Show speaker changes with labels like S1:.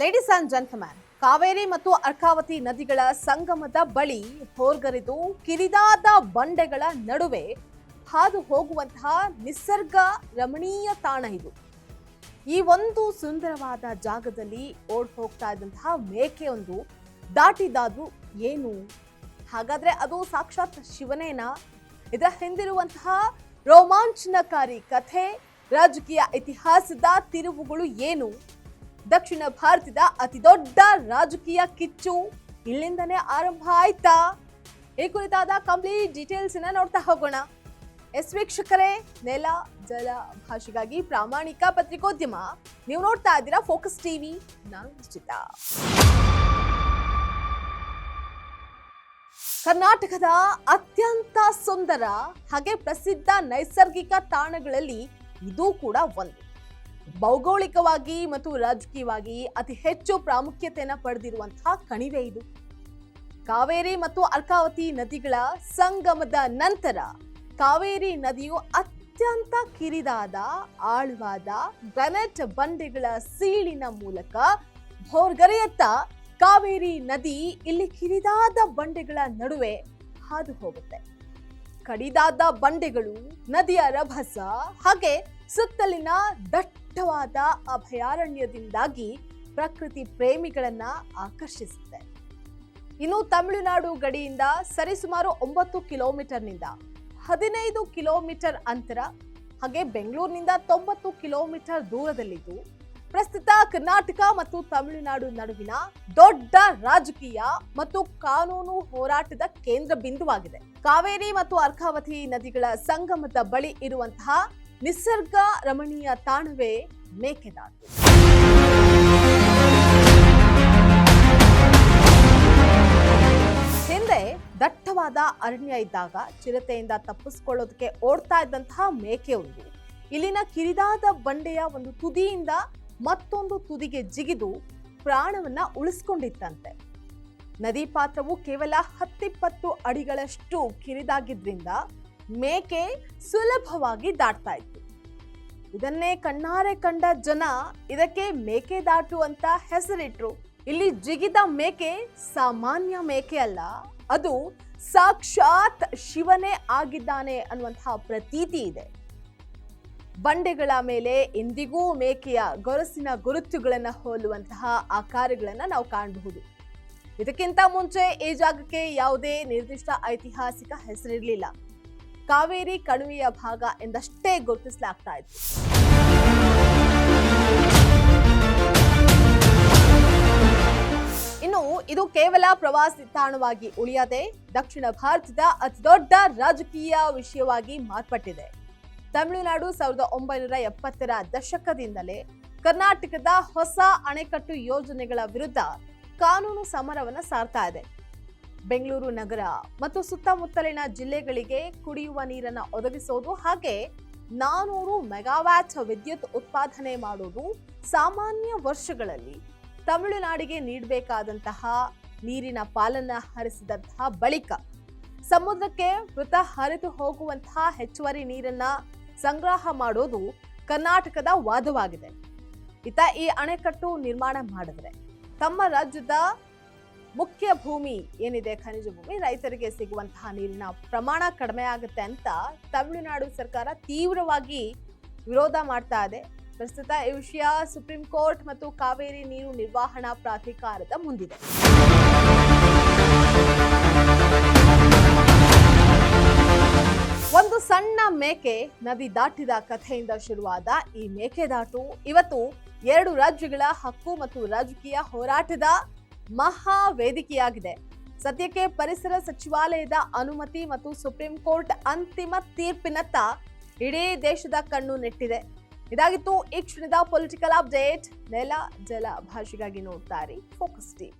S1: Ladies and gentleman, Kaveri ಮತ್ತು ಅರ್ಕಾವತಿ ನದಿಗಳ ಸಂಗಮದ ಬಳಿ ಹೋರ್ಗರೆದು ಕಿರಿದಾದ ಬಂಡೆಗಳ ನಡುವೆ ಹಾದು ಹೋಗುವಂತಹ ನಿಸರ್ಗ ರಮಣೀಯ ತಾಣ ಇದು. ಈ ಒಂದು ಸುಂದರವಾದ ಜಾಗದಲ್ಲಿ ಓಡ್ ಹೋಗ್ತಾ ಇದ್ದಂತಹ ಮೇಕೆಯೊಂದು ದಾಟಿದಾದ್ರು ಏನು? ಹಾಗಾದ್ರೆ ಅದು ಸಾಕ್ಷಾತ್ ಶಿವನೇನಾ? ಇದರ ಹಿಂದಿರುವಂತಹ ರೋಮಾಂಚನಕಾರಿ ಕಥೆ, ರಾಜಕೀಯ ಇತಿಹಾಸದ ತಿರುವುಗಳು ಏನು? ದಕ್ಷಿಣ ಭಾರತದ ಅತಿ ದೊಡ್ಡ ರಾಜಕೀಯ ಕಿಚ್ಚು ಇಲ್ಲಿಂದನೇ ಆರಂಭ ಆಯ್ತಾ? ಈ ಕುರಿತಾದ ಕಂಪ್ಲೀಟ್ ಡೀಟೇಲ್ಸ್ ನೋಡ್ತಾ ಹೋಗೋಣ. ವೀಕ್ಷಕರೇ, ನೆಲ ಜಲ ಭಾಷೆಗಾಗಿ ಪ್ರಾಮಾಣಿಕ ಪತ್ರಿಕೋದ್ಯಮ. ನೀವು ನೋಡ್ತಾ ಇದ್ದೀರಾ ಫೋಕಸ್ ಟಿವಿ. ನಾನು ನಿಶ್ಚಿತ. ಕರ್ನಾಟಕದ ಅತ್ಯಂತ ಸುಂದರ ಹಾಗೆ ಪ್ರಸಿದ್ಧ ನೈಸರ್ಗಿಕ ತಾಣಗಳಲ್ಲಿ ಇದು ಕೂಡ ಒಂದು. ಭೌಗೋಳಿಕವಾಗಿ ಮತ್ತು ರಾಜಕೀಯವಾಗಿ ಅತಿ ಹೆಚ್ಚು ಪ್ರಾಮುಖ್ಯತೆಯನ್ನು ಪಡೆದಿರುವಂತಹ ಕಣಿವೆ ಇದು. ಕಾವೇರಿ ಮತ್ತು ಅರ್ಕಾವತಿ ನದಿಗಳ ಸಂಗಮದ ನಂತರ ಕಾವೇರಿ ನದಿಯು ಅತ್ಯಂತ ಕಿರಿದಾದ ಆಳವಾದ ಗ್ರಾನೈಟ್ ಬಂಡೆಗಳ ಸೀಳಿನ ಮೂಲಕ ಭೋರ್ಗರೆಯತ್ತ ಕಾವೇರಿ ನದಿ ಇಲ್ಲಿ ಕಿರಿದಾದ ಬಂಡೆಗಳ ನಡುವೆ ಹಾದು ಹೋಗುತ್ತೆ. ಕಡಿದಾದ ಬಂಡೆಗಳು, ನದಿಯ ರಭಸ ಹಾಗೆ ಸುತ್ತಲಿನ ದಟ್ಟವಾದ ಅಭಯಾರಣ್ಯದಿಂದಾಗಿ ಪ್ರಕೃತಿ ಪ್ರೇಮಿಗಳನ್ನ ಆಕರ್ಷಿಸುತ್ತೆ. ಇನ್ನು ತಮಿಳುನಾಡು ಗಡಿಯಿಂದ ಸರಿಸುಮಾರು 9 ಕಿಲೋಮೀಟರ್ನಿಂದ 15 ಕಿಲೋಮೀಟರ್ ಅಂತರ ಹಾಗೆ ಬೆಂಗಳೂರಿನಿಂದ 90 ಕಿಲೋಮೀಟರ್ ದೂರದಲ್ಲಿದ್ದು ಪ್ರಸ್ತುತ ಕರ್ನಾಟಕ ಮತ್ತು ತಮಿಳುನಾಡು ನಡುವಿನ ದೊಡ್ಡ ರಾಜಕೀಯ ಮತ್ತು ಕಾನೂನು ಹೋರಾಟದ ಕೇಂದ್ರ ಬಿಂದುವಾಗಿದೆ. ಕಾವೇರಿ ಮತ್ತು ಅರ್ಕಾವತಿ ನದಿಗಳ ಸಂಗಮದ ಬಳಿ ಇರುವಂತಹ ನಿಸರ್ಗ ರಮಣೀಯ ತಾಣವೇ ಮೇಕೆದಾಟು. ಹಿಂದೆ ದಟ್ಟವಾದ ಅರಣ್ಯ ಇದ್ದಾಗ ಚಿರತೆಯಿಂದ ತಪ್ಪಿಸಿಕೊಳ್ಳೋದಕ್ಕೆ ಓಡ್ತಾ ಇದ್ದಂತಹ ಮೇಕೆಯೊಂದು ಇಲ್ಲಿನ ಕಿರಿದಾದ ಬಂಡೆಯ ಒಂದು ತುದಿಯಿಂದ ಮತ್ತೊಂದು ತುದಿಗೆ ಜಿಗಿದು ಪ್ರಾಣವನ್ನ ಉಳಿಸ್ಕೊಂಡಿತ್ತಂತೆ. ನದಿ ಪಾತ್ರವು ಕೇವಲ 10-20 ಅಡಿಗಳಷ್ಟು ಕಿರಿದಾಗಿದ್ರಿಂದ ಮೇಕೆ ಸುಲಭವಾಗಿ ದಾಟ್ತಾ ಇತ್ತು. ಇದನ್ನೇ ಕಣ್ಣಾರೆ ಕಂಡ ಜನ ಇದಕ್ಕೆ ಮೇಕೆದಾಟು ಅಂತ ಹೆಸರಿಟ್ರು. ಇಲ್ಲಿ ಜಿಗಿದ ಮೇಕೆ ಸಾಮಾನ್ಯ ಮೇಕೆ ಅಲ್ಲ, ಅದು ಸಾಕ್ಷಾತ್ ಶಿವನೇ ಆಗಿದ್ದಾನೆ ಅನ್ನುವಂತಹ ಪ್ರತೀತಿ ಇದೆ. ಬಂಡೆಗಳ ಮೇಲೆ ಎಂದಿಗೂ ಮೇಕೆಯ ಗೊರಸಿನ ಗುರುತುಗಳನ್ನು ಹೋಲುವಂತಹ ಆಕಾರಗಳನ್ನು ನಾವು ಕಾಣಬಹುದು. ಇದಕ್ಕಿಂತ ಮುಂಚೆ ಈ ಜಾಗಕ್ಕೆ ಯಾವುದೇ ನಿರ್ದಿಷ್ಟ ಐತಿಹಾಸಿಕ ಹೆಸರಿರಲಿಲ್ಲ. ಕಾವೇರಿ ಕಣಿವೆಯ ಭಾಗ ಎಂದಷ್ಟೇ ಗುರುತಿಸಲಾಗ್ತಾ ಇತ್ತು. ಇನ್ನು ಇದು ಕೇವಲ ಪ್ರವಾಸಿ ತಾಣವಾಗಿ ಉಳಿಯದೆ ದಕ್ಷಿಣ ಭಾರತದ ಅತಿದೊಡ್ಡ ರಾಜಕೀಯ ವಿಷಯವಾಗಿ ಮಾರ್ಪಟ್ಟಿದೆ. ತಮಿಳುನಾಡು 1970ರ ದಶಕದಿಂದಲೇ ಕರ್ನಾಟಕದ ಹೊಸ ಅಣೆಕಟ್ಟು ಯೋಜನೆಗಳ ವಿರುದ್ಧ ಕಾನೂನು ಸಮರವನ್ನು ಸಾರ್ತಾ ಇದೆ. ಬೆಂಗಳೂರು ನಗರ ಮತ್ತು ಸುತ್ತಮುತ್ತಲಿನ ಜಿಲ್ಲೆಗಳಿಗೆ ಕುಡಿಯುವ ನೀರನ್ನು ಒದಗಿಸೋದು ಹಾಗೆ 400 ಮೆಗಾವ್ಯಾಟ್ ವಿದ್ಯುತ್ ಉತ್ಪಾದನೆ ಮಾಡೋದು ಸಾಮಾನ್ಯ ವರ್ಷಗಳಲ್ಲಿ ತಮಿಳುನಾಡಿಗೆ ನೀಡಬೇಕಾದಂತಹ ನೀರಿನ ಪಾಲನ್ನ ಹರಿಸಿದಂತಹ ಬಳಿಕ ಸಮುದ್ರಕ್ಕೆ ವೃತ ಹರಿದು ಹೋಗುವಂತಹ ಹೆಚ್ಚುವರಿ ನೀರನ್ನ ಸಂಗ್ರಹ ಮಾಡೋದು ಕರ್ನಾಟಕದ ವಾದವಾಗಿದೆ. ಈ ಅಣೆಕಟ್ಟು ನಿರ್ಮಾಣ ಮಾಡಿದ್ರೆ ತಮ್ಮ ರಾಜ್ಯದ ಮುಖ್ಯ ಭೂಮಿ ಏನಿದೆ, ಖನಿಜ ಭೂಮಿ, ರೈತರಿಗೆ ಸಿಗುವಂತಹ ನೀರಿನ ಪ್ರಮಾಣ ಕಡಿಮೆ ಆಗುತ್ತೆ ಅಂತ ತಮಿಳುನಾಡು ಸರ್ಕಾರ ತೀವ್ರವಾಗಿ ವಿರೋಧ ಮಾಡ್ತಾ ಇದೆ. ಪ್ರಸ್ತುತ ಈ ವಿಷಯ ಸುಪ್ರೀಂ ಕೋರ್ಟ್ ಮತ್ತು ಕಾವೇರಿ ನೀರು ನಿರ್ವಹಣಾ ಪ್ರಾಧಿಕಾರದ ಮುಂದಿದೆ. ಒಂದು ಸಣ್ಣ ಮೇಕೆ ನದಿ ದಾಟಿದ ಕಥೆಯಿಂದ ಶುರುವಾದ ಈ ಮೇಕೆದಾಟು ಇವತ್ತು 2 ರಾಜ್ಯಗಳ ಹಕ್ಕು ಮತ್ತು ರಾಜಕೀಯ ಹೋರಾಟದ ಮಹಾ ವೇದಿಕೆಯಾಗಿದೆ. ಸದ್ಯಕ್ಕೆ ಪರಿಸರ ಸಚಿವಾಲಯದ ಅನುಮತಿ ಮತ್ತು ಸುಪ್ರೀಂ ಕೋರ್ಟ್ ಅಂತಿಮ ತೀರ್ಪಿನತ್ತ ಇಡೀ ದೇಶದ ಕಣ್ಣು ನೆಟ್ಟಿದೆ. ಇದಾಗಿತ್ತು ಈ ಕ್ಷಣದ ಪೊಲಿಟಿಕಲ್ ಅಪ್ಡೇಟ್. ನೆಲ ಜಲ ಭಾಷೆಗಾಗಿ ನೋಡ್ತಾ ಇರಿ ಫೋಕಸ್ ಟಿವಿ.